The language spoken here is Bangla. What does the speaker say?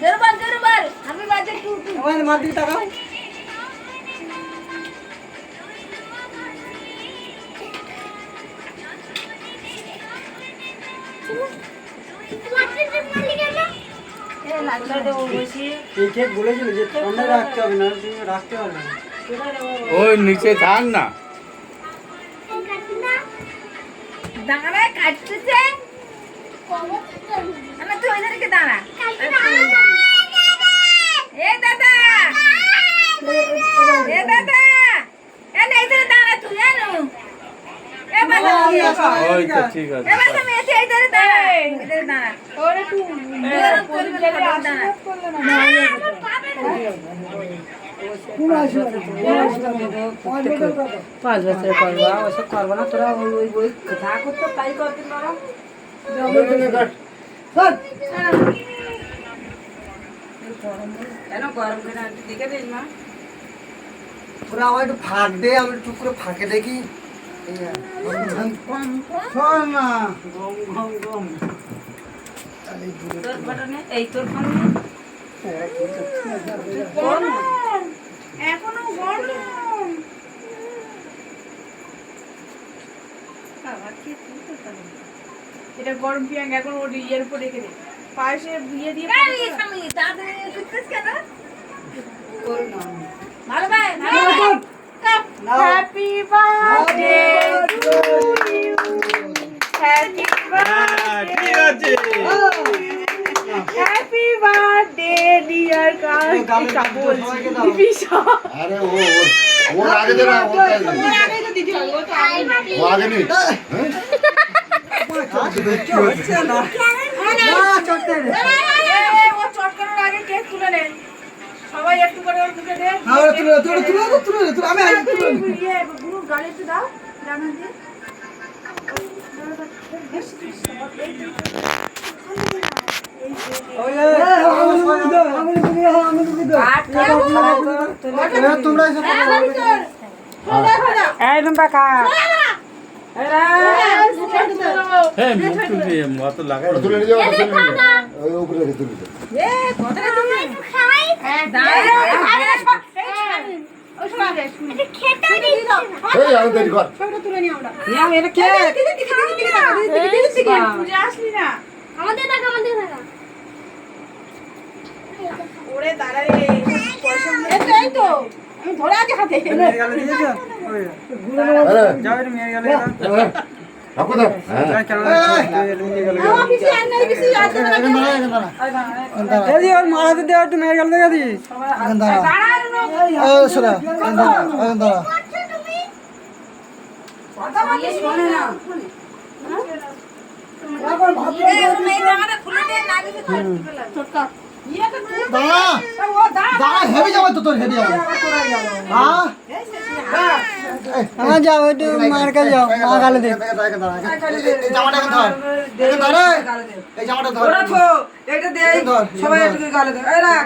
জোরবার আমি বাজে টু আমার মার দিকে টাকা বলেছিল যে ঠান্ডা রাখতে হবে না তুমি রাখতে পারবে না ওই নিচে থাক না দাঁড়া কাটতেছে না তুই ওই ধারে দাঁড়া এ দাদা এ না ইধারে দাঁড়া তুই জানো এ বাবা ওই তো ঠিক আছে এ বাবা আমি এসে ইধারে দাঁড়া ইধারে দাঁড়া ওরে তুই দূর করে দাঁড়া পাঁচ বছর করবো ওসব করবো না তোরা ওই কথা করতো তাই করতে পারো কেন গরম করে একটু দেখে দিস না পুরো আমার একটু ফাঁক দে আমি একটু পুরো ফাঁকে দেখি শোন না গম গম গম তোর বাটনে এই তোর ফোন এখনো গরম এটা গরম পিয়াং এখন ওর ইয়ের উপর রেখে দে পাশে বিয়ে দিয়ে আমি দাদা কুত্তেস কেন করো না ভালো ভাই happy birthday to you happy ঠিক আছে হ্যাপি বার্থডে ডিয়ার কাপল আরে ওর আগে দে না ওর আগে তো দিদি ও তো আগে ও আগে নি হচ্ছে না চটতে রে ও চটকানোর আগে কেক তুলে নে সবাই একটু করে ওর মুখে দে তুলে আমি আগে তুলে ইয়ে গুরু গালে একটু দাও জানা দিয়ে তোমরা একদম পাকা হ্যাঁ মুখ তুলবি মত লাগাই তুলে নিয়ে যাও তুলে নিয়ে যাও ওই উপরে রেখে তুলে দাও এ কথা তুমি খাই এই আমি দেরি কর এটা কে তুই আসলি না আমাদের টাকা ওরে দাঁড়া রে পয়সা এই তো আমি ধরে আছি হাতে মেয়ের গালে দিয়েছো যাও এটা মেয়ের গালে রাখো দাও হ্যাঁ আমার কিছু আর নাই কিছু আছে না এই ওর মারাতে দে একটু মেয়ের গালে দেখে দিস শোনা দাঁড়া কথা বলি শোনে না এই মেয়ে জামাটা খুলে দে না দিলে ছোটকা ইয়ে তো দাঁড়া দাঁড়া হেভি যাবে তো তোর হেভি যাবে হ্যাঁ যাও একটু মার কাছে যাও মা গালে দে জামাটা ধর এই জামাটা ধর এটা দে সবাই একটু গালে দে এই রাখ